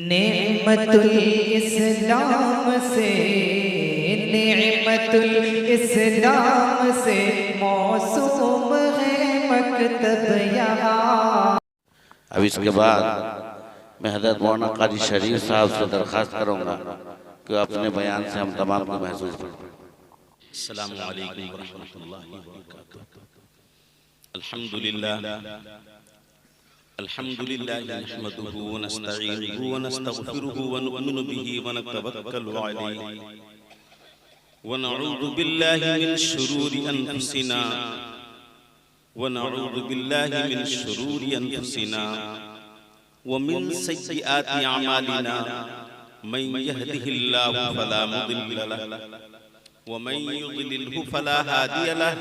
नेमतुल इस्लाम से, नेमतुल इस्लाम से मौसूम है मकतब यहाँ। अब इसके बाद मैं हज़रत मौलाना क़ाज़ी शरीफ साहब से दरख्वास्त करूँगा कि अपने बयान से हम तमाम को महसूस करें। अस्सलामु अलैकुम व रहमतुल्लाहि व बरकातुहू। अल्हम्दुलिल्लाह नहमदुहु व नस्तईनुहु व नस्तगफिरुहु व नु'मिनु बिही व नतवक्कलु अलैहि व नऊज़ु बिल्लाहि मिन शुरूरि अनफुसिना व नऊज़ु बिल्लाहि मिन शुरूरि अनफुसिना व मिन सय्यिआति अमालिना मन यहदिहिल्लाहु फला मुदिल्ल लहु व मन युद्लिल्हु फला हादिय लहु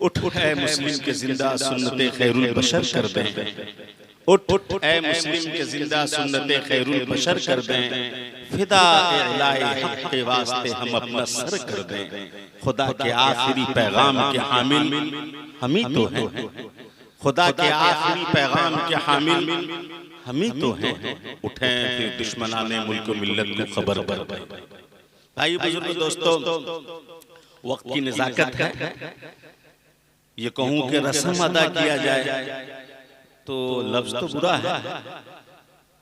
उठ ऐ मुस्लिम के जिंदा सुन्नते खैरुल बशर कर दें, उठ ऐ मुस्लिम के जिंदा सुन्नते खैरुल बशर कर दें, फिदा इलाए हक के वास्ते हम अपना सर कर दें। खुदा के आखिरी पैगाम के हामिल हम ही तो हैं, खुदा के आखिरी पैगाम के हामिल हम ही तो हैं। उठें फिर दुश्मनाने मुल्क मिल्लत को खबर कर दें। भाई बुजुर्ग दोस्तों, वक्त की नज़ाकत है। ये कहूं कि रस्म अदा किया जाए तो लफ्ज तो बुरा है,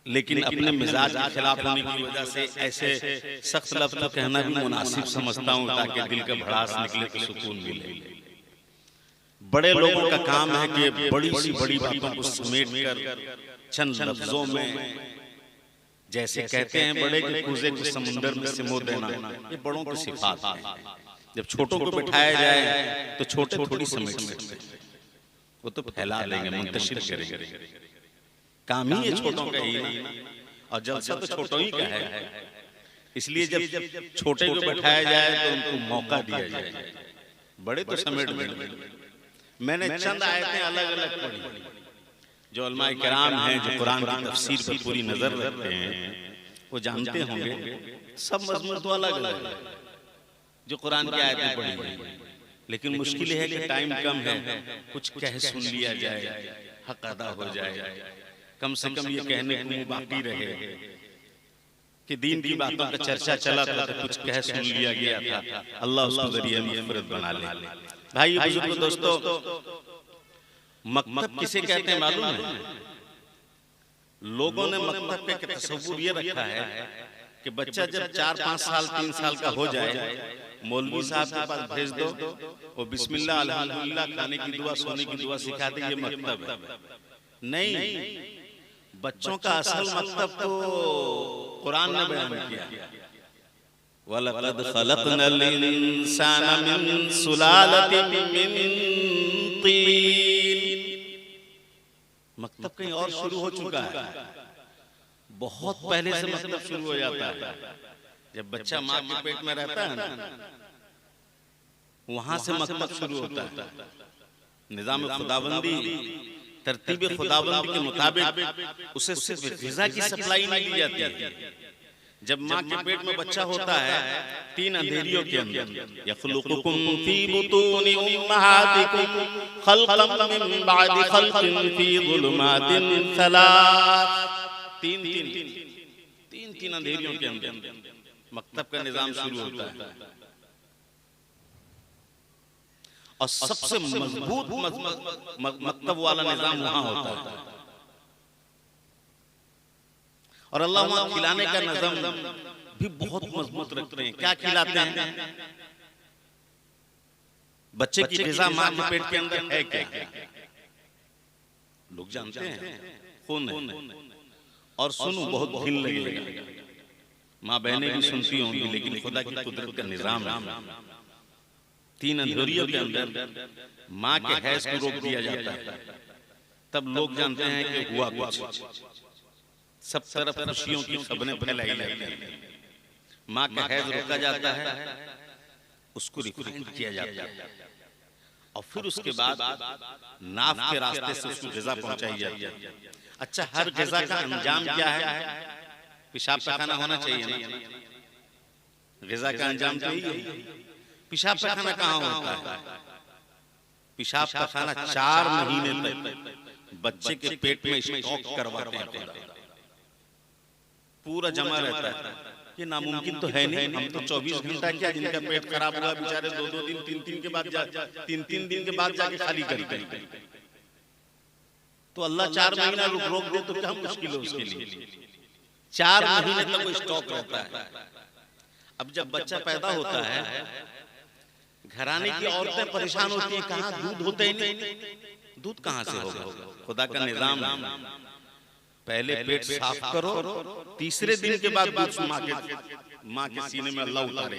लेकिन अपने मिजाज के खिलाफ होने की वजह से ऐसे सख्त लफ्ज तो कहना भी मुनासिब समझता हूं ताकि दिल का भड़ास निकले तो सुकून मिले। बड़े लोगों का काम है कि बड़ी सी बड़ी बातों को समेट कर चंद लफ्जों में, जैसे कहते हैं बड़े के कूजे को समुंदर में सिमो देना, ये बड़ों की सिफात है। जब छोटों को बिठाया जाए तो छोटे थोड़ी समेट सकते, वो तो फैला देंगे, मुंतशिर करेंगे। काम ही ये छोटों का ही नहीं, और जलसा तो छोटों ही का है। इसलिए जब छोटे को बिठाया जाए तो उनको मौका दिया जाए, बड़े तो समेट देंगे। मैंने चंद आयतें अलग अलग पढ़ी। जो उलमाए किराम हैं, जो कुरान की तफसीर पर पूरी नजर रखते हैं, वो जानते होंगे सब मजमून तो अलग अलग है जो कुरान की आयतें पढ़ी गई, लेकिन मुश्किल है कि टाइम कम है, कुछ कह सुन लिया जाए, हक अदा हो जाए। कम से कम ये कहने को बाकी रहे कि दीन की बातों का चर्चा चला था तो कुछ कह सुन लिया गया था। अल्लाह उसको जरिए मग़फ़िरत बना ले। भाई बुजुर्ग दोस्तों, मकतब किसे कहते हैं मालूम है? लोगों ने मकतब के तसव्वुर ये रखा है कि बच्चा जब 4-5 साल 3 साल का हो जाए, मौलवी साहब के पास भेज दो, वो बिस्मिल्लाह अल्हम्दुलिल्लाह खाने की दुआ सोने की दुआ सिखा दे, ये मकतब है। नहीं, बच्चों का असल मकतब तो कुरान ने बयान किया, वलक़द खलक़नल इंसाना मिन सुलालतिन मिन तीन। मकतब कहीं और शुरू हो चुका है, बहुत पहले से मकतब शुरू हो जाता है। जब बच्चा माँ के पेट में रहता है ना, वहां से मकतब शुरू होता है। निजाम खुदाबंदी, तरतीब खुदाबंदी के मुताबिक उसे सिर्फ ग़िज़ा की सप्लाई नहीं दी जाती है। जब माँ के पेट में बच्चा होता है, 3 अंधेरियों के अंदर, यख़्लुक़ुकुम फ़ी बुतूनि उम्महातिकुम ख़ल्क़म मिन बअदि ख़ल्क़िन फ़ी ज़ुलुमातिन सलास। 3 अंधेरियों के अंदर मकतब का निजाम शुरू होता है। और सबसे मजबूत मकतब वाला निजाम वहां होता है। और अल्लाह वहां खिलाने का निजाम भी बहुत मजबूत रखते हैं। क्या खिलाते हैं? बच्चे की ग़िज़ा मां के पेट के अंदर है क्या? लोग जानते हैं, खून है। और सुनो, बहुत ढील लगेगा, माँ बहनें भी सुनती होंगी, लेकिन खुदा की कुदरत का निजाम है। 3 अंधेरियों के अंदर माँ के हैज को रोक दिया जाता है। तब लोग जानते हैं कि हुआ कुछ। सब तरफ खुशियों की खबरें फैलाई जाती हैं। माँ का हैज रोका जाता है, उसको रिफाइन किया जाता है, और फिर उसके बाद नाफ के रास्ते से उसको ग़िज़ा पहुंचाई जाती है। अच्छा, हर ग़िज़ा का अंजाम क्या है? पेशाब पैखाना होना चाहिए ना। ग़िज़ा का अंजाम तो यही है। पेशाब पैखाना कहाँ होता है? पेशाब पैखाना 4 महीने तक बच्चे के पेट में स्टॉक करवाते हैं, पूरा जमा रहता है। ये नामुमकिन तो है नहीं। हम तो 24 घंटा क्या, जिनका पेट खराब हुआ बेचारे 2-2 दिन 3-3 के बाद 3-3 दिन के बाद जाके खाली करते हैं। तो अल्लाह 4 महीना रोक दे तो क्या मुश्किल है उसके लिए? 4 महीने तक वो स्टॉक रहता है। अब जब बच्चा पैदा होता है, घराने की औरतें परेशान होती हैं, कहाँ दूध होते ही नहीं, दूध कहाँ से होगा? खुदा का निजाम है, पहले पेट साफ करो, तीसरे दिन के बाद दूध माँ के सीने में अल्लाह उतारे।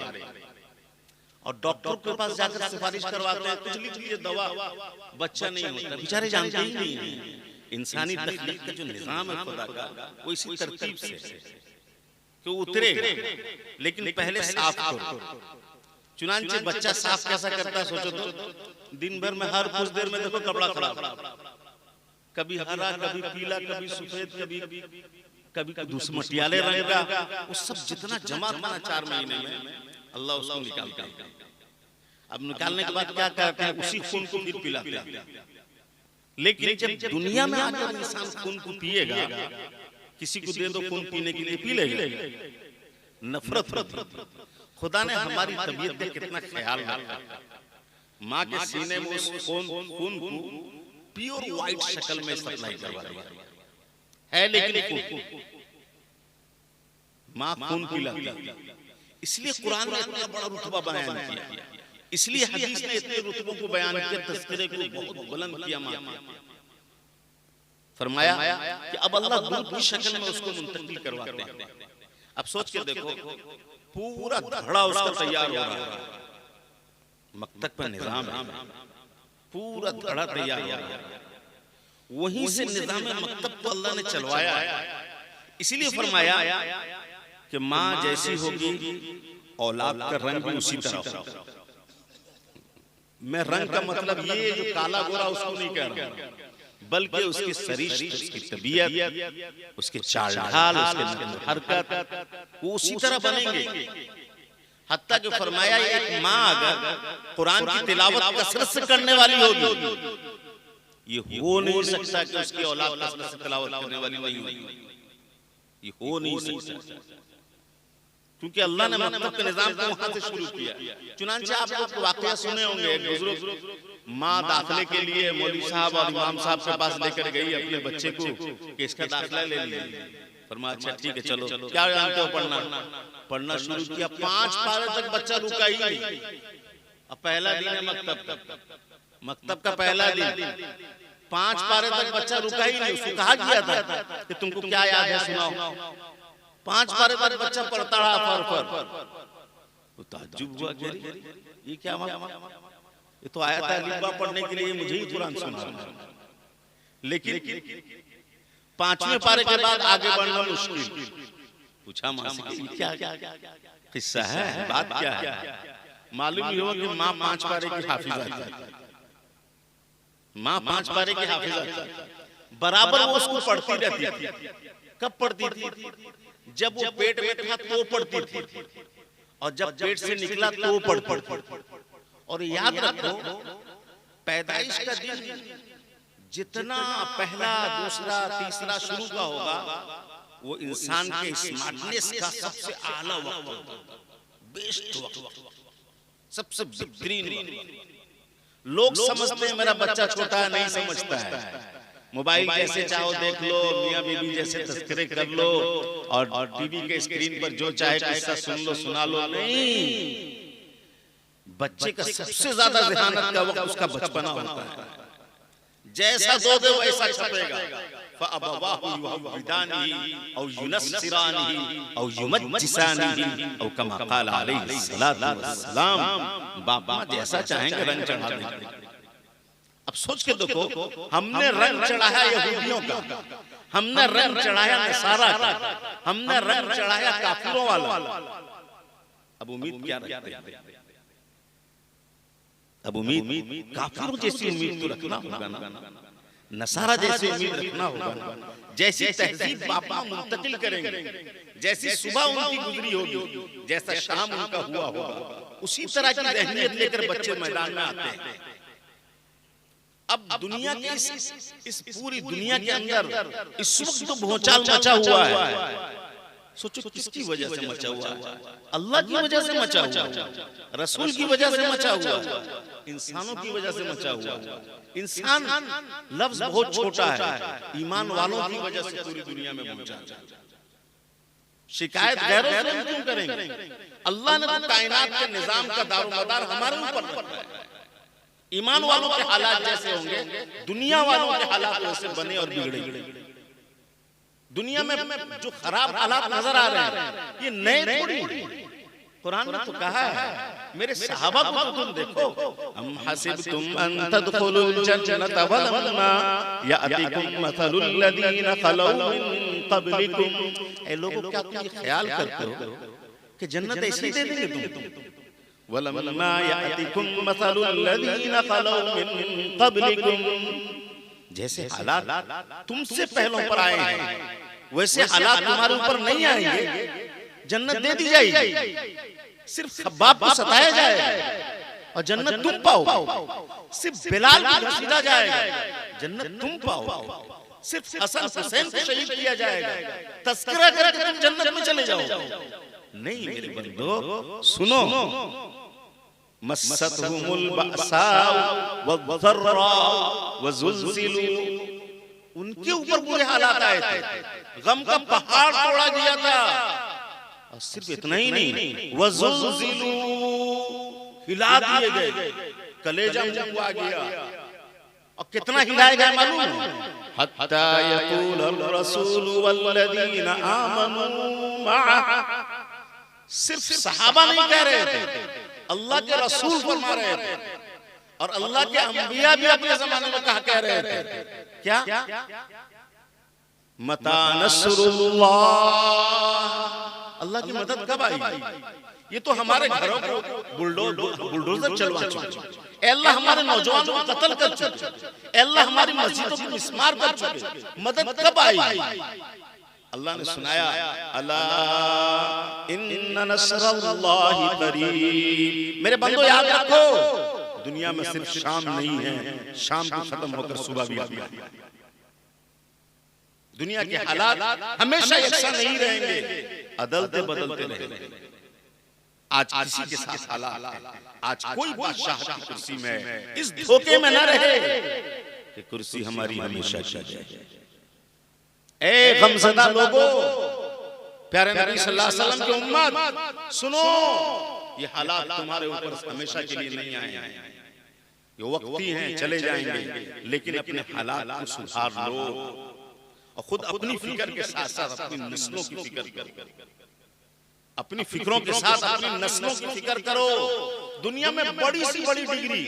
और डॉक्टर के पास जाकर सिफारिश करवाते हैं, कुछ लिख लीजिए दवा, बच्चा नहीं होता। बेचारे जानते ही नहीं है इंसानी तखलीक का जो निजाम है खुदा का, वो इसी तरतीब से कि उतरेगा, लेकिन पहले साफ करो। चुनांचे बच्चा साफ कैसा करता है सोचो तो, दिन भर में हर कुछ देर में देखो कपड़ा खराब, कभी हरा, कभी पीला, कभी सफेद, कभी मटियाले रंग का, वो सब जितना जमा था ना 4 महीने में, अल्लाह उसको निकालता है। अब निकालने के बाद क्या करते हैं? उसी खून को फिर पिलाते हैं। लेकिन जब दुनिया में आकर इंसान खून को पिएगा, किसी को दे दो खून पीने के लिए, पी लेगा, नफरत। खुदा ने हमारी तबीयत का कितना ख्याल रखा। माँ के सीने में उस खून को प्योर व्हाइट शक्ल में सप्लाई करवा रही है, लेकिन माँ खून पिलाती है। इसलिए कुरान ने इतना बड़ा रुतबा बयान किया, इसलिए हदीस ने इतने रुतबों को बयान किया, तज़किरे को बहुत बुलंद किया। माँ फरमाया कि अब अल्लाह दूध की शक्ल में उसको मुंतकिल करवाते हैं। अब सोच के देखो, पूरा धड़ा उसका तैयार हो रहा है, मकतब का निजाम है, पूरा धड़ा तैयार हो रहा है। वहीं से निजाम मकतब को अल्लाह ने चलवाया है। इसीलिए फरमाया कि माँ जैसी होगी औलाद का रंग भी उसी तरह होगा। मैं रंग का मतलब ये जो काला गोरा उसको नहीं कह रहा, बल्कि उसकी सरीर, उसकी तबीयत, उसके चाल ढाल, उसके हरकत, वो उसी तरह बनेंगे। हत्ता कि फरमाया एक माँ अगर कुरान की तिलावत कसरत से करने वाली होगी, ये हो नहीं सकता कि उसकी औलाद कसरत से तिलावत करने वाली नहीं होगी, ये हो नहीं सकता। क्योंकि अल्लाह ने मकतब के निजाम को वहां से शुरू किया। चुनांचे आप लोग वाकया सुने होंगे, एक बुजुर्ग माँ दाखिले के लिए मौलवी साहब और इमाम साहब के पास लेकर गई अपने बच्चे को कि इसका दाखिला ले लीजिए। फरमाया अच्छा ठीक है चलो, क्या जानते हो पढ़ना शुरू किया। 5 पारे तक बच्चा रुका ही नहीं। अब पहला दिन है मकतब का पहला दिन, 5 पारे तक बच्चा रुका ही नहीं। उसको कहा गया था कि तुमको क्या याद है सुनाओ। 5 पारे तक बच्चा पढ़ता रहा फर। वो ताज्जुब हुआ कि ये क्या ये तो आया था अलीबा पढ़ने के लिए, मुझे ही कुरान सुना। लेकिन 5वें पारे के बाद आगे बढ़ना मुश्किल। पूछा माँ से क्या किस्सा है, बात क्या है। मालूम ही हुआ कि माँ 5 पारे की हाफिजा थी। माँ 5 पारे की हाफिजा थी। बराबर वो उसको पढ़ती रहती थी। कब पढ़ती थी? जब वो पेट में था तो पढ़ती थी, और जब पेट से निकला तो पढ़ती थी। और याद रखो, पैदाइश का दिन जितना पहला, दूसरा, तीसरा शुरू का होगा, वो इंसान के स्मार्टनेस का सबसे आला वक्त होगा, बेस्ट वक्त, सबसे बेहतरीन वक्त। लोग समझते हैं मेरा बच्चा छोटा है, नहीं समझता है। मोबाइल जैसे चाहो देख लो, मियां बीबी जैसे तस्करे कर लो, और टीवी के स्क्रीन पर जो चाहे किस्सा सुन लो, सुना लो। नहीं, बच्चे का सबसे ज्यादा ज़हानत का वक्त उसका बचपना होता है। जैसा दोगे वैसा छपेगा। फ़अबवाहु युहव्विदानिही औ युनस्सिरानिही औ युमज्जिसानिही औ कमा क़ाल अलैहि सलातु वस्सलाम। बाप माँ जैसा चाहेंगे रंग चढ़ा देंगे। अब सोच के देखो, हमने रंग चढ़ाया यहूदियों का, हमने रंग चढ़ाया नसारा का, हमने रंग चढ़ाया काफिरों वाला। अब उम्मीद क्या रखते हैं? अब उम्मीद काफिरों जैसी उम्मीद तो रखना होगा ना, नसारा जैसी उम्मीद रखना होगा। जैसी तहजीब बापा मुंतकिल करेंगे, जैसी सुबह उनकी गुजरी होगी, जैसा शाम उनका हुआ होगा, उसी तरह की रहनियत लेकर बच्चे मैदान में आते हैं। अब दुनिया की इस पूरी दुनिया के अंदर इस वक्त तो भूचाल मचा हुआ है। सोचो किसकी वजह से मचा हुआ है? अल्लाह की वजह से मचा हुआ, रसूल की वजह से मचा हुआ, इंसानों की वजह से मचा हुआ। इंसान लफ्ज बहुत छोटा है, ईमान वालों की वजह से पूरी दुनिया में पहुंचा। शिकायत गैरों से हम क्यों करेंगे? अल्लाह ने तो कायनात के निजाम का दारोमदार हमारे ऊपर रखा है। ईमान वालों के हालात जैसे होंगे, दुनिया वालों के हालात वैसे बने और बिगड़े। दुनिया में जो खराब हालात नजर आ रहे हैं, ये नए थोड़ी। कुरान ने तो कहा है, मेरे सहाबा को तो तुम देखो, हम हसिबतुम अन तदखुलुल जन्नत वलम्मा यातिकुम मसलुल लदीना खलौ मिन क़ब्लिकुम। ए लोगों, क्या तुम ये ख्याल करते हो कि जन्नत ऐसे दे देंगे तुम? वलम्मा यातिकुम मसलुल लदीना खलौ मिन क़ब्लिकुम, जैसे हालात तुमसे पहलों पर आए हैं, वैसे हालात तुम्हारे ऊपर नहीं आएंगे। जन्नत दे दी जाएगी, सिर्फ खब्बाब को सताया जाएगा और जन्नत तुम पाओ। सिर्फ बिलाल को घसीटा जाएगा, जन्नत तुम पाओ। सिर्फ हसन हुसैन को शहीद किया जाएगा, तस्करा करके तुम जन्नत में चले जाओ। नहीं मेरे बंदो, सुनो, मस्सतहुमुल बअसाउ वज़र्रा वज़ुलज़िलू, उनके ऊपर बुरे हालात आए थे, गम का पहाड़ तोड़ा गया था। और सिर्फ इतना ही नहीं, वज़ुलज़िलू, हिला दिए गए, कलेजा मुंह आ गया। और कितना हिलाए गए मालूम है? हत्ता यक़ूल रसूल वल्लज़ीना आमनू मअह। सिर्फ सहाबा नहीं कह रहे थे, अल्लाह के रसूल फरमा रहे थे, और अल्लाह के अंबिया भी अपने जमाने में कहा कह रहे थे। क्या? मता नस्रुल्लाह, अल्लाह की मदद कब आई? ये तो हमारे घरों को बुलडोजर चलवा चुके, अल्लाह हमारे नौजवानों को कत्ल कर चुके, अल्लाह हमारी मस्जिदों को मिस्मार कर चुके। मदद कब आई? अल्लाह ने सुनाया, अला इन्ना नस्रल्लाहि करीब। मेरे बंदो याद रखो, दुनिया में सिर्फ शाम नहीं है, शाम को खत्म होकर सुबह भी आ गई। दुनिया के हालात हमेशा यकसा नहीं रहेंगे। अदलते बदलते रहे। आज किसी के साथ हालात है, आज कोई बादशाह की कुर्सी में इस धोखे में न रहे कि कुर्सी हमारी हमेशा की जाए। ए गमज़दा लोगों, प्यारे नबी सल्लल्लाहु अलैहि वसल्लम की उम्मत, सुनो, ये हालात तुम्हारे ऊपर हमेशा के लिए नहीं आए हैं, ये वक्ती हैं, चले जाएंगे, लेकिन अपने हालात को सुधार लो और खुद अपनी फिक्र के साथ साथ अपनी नस्लों की फिक्र करो, अपनी फिक्रों के साथ अपनी नस्लों की फिक्र करो। दुनिया में बड़ी सी बड़ी डिग्री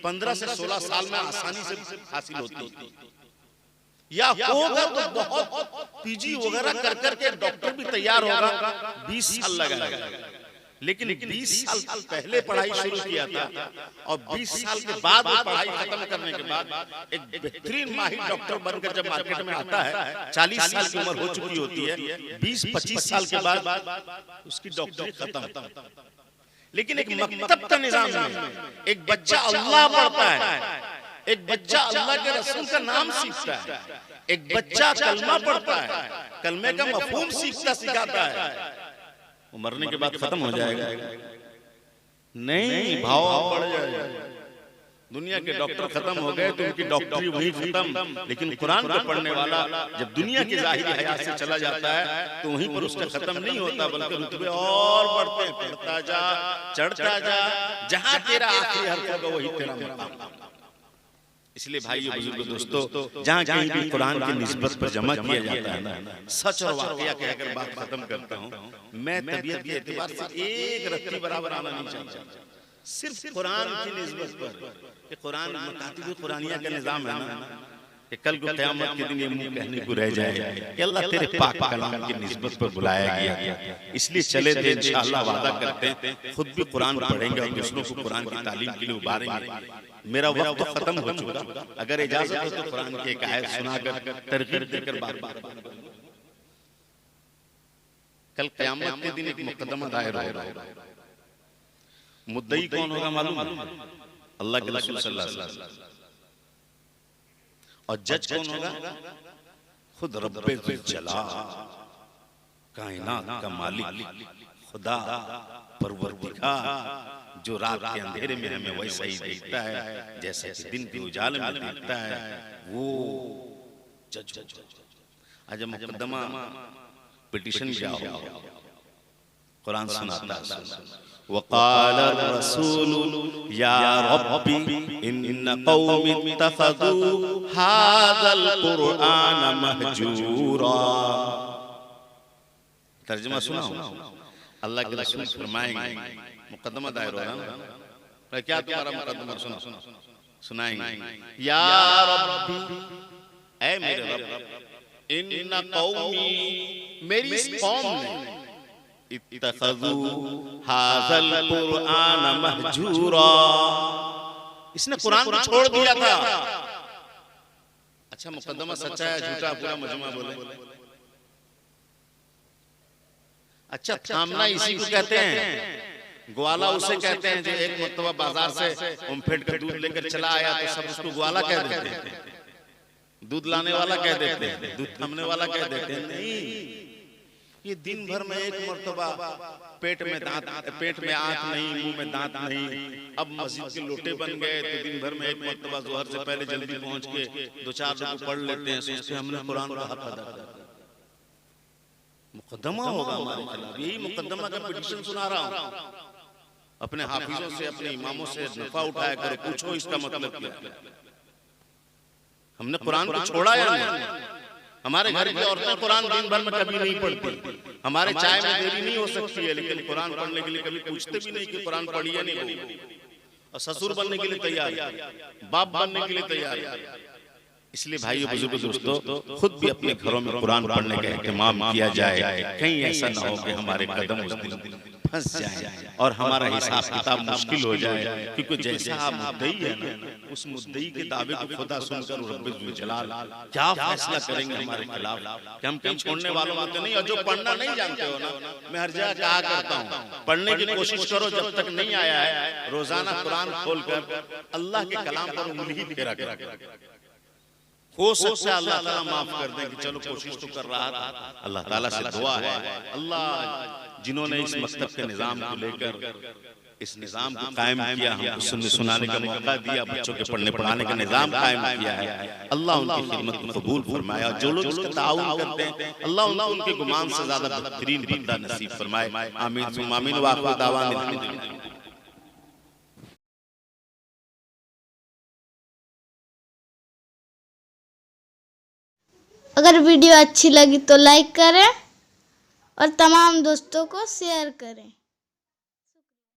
15 से 16 साल में आसानी से हासिल होती है, या होगा तो बहुत पीजी वगैरह कर करके डॉक्टर भी तैयार होगा, 20 साल लगेगा। लेकिन 20 साल पहले पढ़ाई शुरू किया था और 20 साल के बाद पढ़ाई खत्म करने के बाद एक बेहतरीन माहिर डॉक्टर बनकर जब मार्केट में आता है, 40 साल की उम्र हो चुकी होती है, 20-25 साल के बाद उसकी डॉक्टरी खत्म। लेकिन एक मकतब का निजाम है, एक बच्चा अल्लाह पढ़ता है, एक बच्चा अल्लाह के रसूल का नाम सीखता है, एक बच्चा कलमा पढ़ता है, कलमे का मफहूम सीखता सिखाता है, वो मरने के बाद खत्म हो जाएगा? नहीं, भाव बढ़ जाएगा। दुनिया के डॉक्टर खत्म हो गए तो उनकी डॉक्टरी वही खत्म, लेकिन कुरान को पढ़ने वाला जब दुनिया की जाहिरी हयात से चला जाता है तो वहीं पर उसका खत्म नहीं होता, बल्कि रुतबे और बढ़ते, पढ़ता जा, चढ़ता जा, जहां तेरा आखिरी हर्फ होगा वही तेरा मकाम। इसलिए भाइयों बुजुर्गों दोस्तों, जहाँ कहीं भी कुरान की निस्बत पर जमा किया जाता है ना, सच और वाकया के अगर बात खत्म करता हूँ, मैं तबीयत के एतबार से एक रत्ती बराबर आना नहीं चाहता, सिर्फ कुरान की निस्बत पर। कि कुरान मकातिब कुरानिया का निजाम है ना, कि कल को क़यामत के दिन ये मुंह कहने को रह जाए कि अल्लाह तेरे पाक कलाम की निस्बत पर बुलाया गया। इसलिए चले थे, इंशाअल्लाह वादा करते हैं खुद भी कुरान पढ़ेंगे और दूसरों को कुरान की तालीम के लिए उभारेंगे। मेरा वक्त तो खत्म हो चुका, अगर इजाजत हो तो कुरान की एक आयत सुनाकर तरगीब देकर बात। कल क़यामत के दिन एक मुकदमा दायर होगा, मुद्दई कौन होगा मालूम? अल्लाह के रसूल सल्लल्लाहु अलैहि वसल्लम। और जज कौन होगा? खुद रब्बे ज़ुल जलाल, कायनात का मालिक, खुदा, परवरदिगार, जो रात के अंधेरे में हमें वैसा ही देखता है जैसे कि दिन के उजाले में देखता है, वो जज। आज मुकदमा पिटीशन क्या हो, कुरान सुनाता है, वक़ाल रसूल या रब्बी इन्न कौमी इत्तख़ज़ू हाज़ल कुरआन महजूरा। तर्जुमा सुनाओ, अल्लाह के रसूल फरमाएंगे, मुकदमा दायर हो रहा है, क्या तुम्हारा मुकदमा? सुनो, सुनाएंगे, या रब्बी, ऐ मेरे रब, इन्न कौमी, मेरी इस कौम ने, इत्तख़ज़ू हाज़ल कुरआन महजूरा, इसने कुरान को छोड़ दिया था। अच्छा, मुकदमा सच्चा है झूठा? पूरा मजमा बोले। अच्छा, थामना इसी को कहते हैं, ग्वाला उसे कहते हैं जो एक मर्तबा बाजार से ओमफेड का दूध लेकर चला आया तो सब उसको ग्वाला कह देते हैं, दूध लाने वाला कह देते हैं, दूध थामने वाला कह देते हैं। नहीं, ये दिन भर में एक मर्तबा पेट में आंख नहीं, मुंह में दांत नहीं, अब मस्जिद के लोटे बन गए तो दिन भर में एक मर्तबा ज़ोहर से पहले जल्दी पहुंच के 2-4 रुकू पढ़ लेते हैं, सोचते हैं हमने कुरान का हक अदा किया। मुकदमा होगा हमारे खिलाफ, यही मुकदमा का पिटीशन सुना रहा हूँ। अपने हाफिजों से, अपने इमामों से नफा उठाया करो, पूछो इसका मतलब क्या है। हमने कुरान को छोड़ा या नहीं? हमारे घर की औरतें कुरान दिन भर में कभी नहीं पढ़ती, हमारे चाय में देरी नहीं हो सकती है, लेकिन कुरान पढ़ने के लिए कभी पूछते भी नहीं कि कुरान पढ़ी या नहीं। और ससुर बनने के लिए तैयार, बाप बनने के लिए तैयार। इसलिए भाइयों बुजुर्गों दोस्तों, खुद भी अपने घरों में कुरान पढ़ने का एहतमाम किया जाए, कहीं ऐसा ना हो कि हमारे कदम उस दिन फंस जाए और हमारा हिसाब किताब मुश्किल हो जाए। क्योंकि जैसा आप मुद्दई है ना, उस मुद्दई के दावे को खुदा सुनकर रब्बे ज़ुल जलाल क्या फैसला करेंगे हमारे खिलाफ, कि हम कहीं छोड़ने वालों होते नहीं। और जो पढ़ना नहीं जानते हो ना, मैं हर जगह कहा करता हूँ, पढ़ने की कोशिश करो, जब तक नहीं आया है रोजाना कुरान खोलकर अल्लाह के कलाम पर उंगली ही फेरा करा, हो सकता है अल्लाह ताला माफ कर दें कि चलो कोशिश तो कर रहा था। अल्लाह ताला से दुआ है, अल्लाह जिन्होंने इस मकतब के निज़ाम को लेकर इस निज़ाम को कायम किया, हमको सुनने सुनाने का मौका दिया, बच्चों के पढ़ने पढ़ाने का निज़ाम कायम किया है, अल्लाह उनकी खिदमत को कबूल फरमाए। और जो लोग इसका ताउन करते हैं अल्लाह उनको उनके गुमान से ज्यादा बेहतरीन बंदा नसीब फरमाए। आमीन सुम्मा आमीन। व आखिर दावाना अल्हम्दुलिल्लाह। अगर वीडियो अच्छी लगी तो लाइक करें और तमाम दोस्तों को शेयर करें।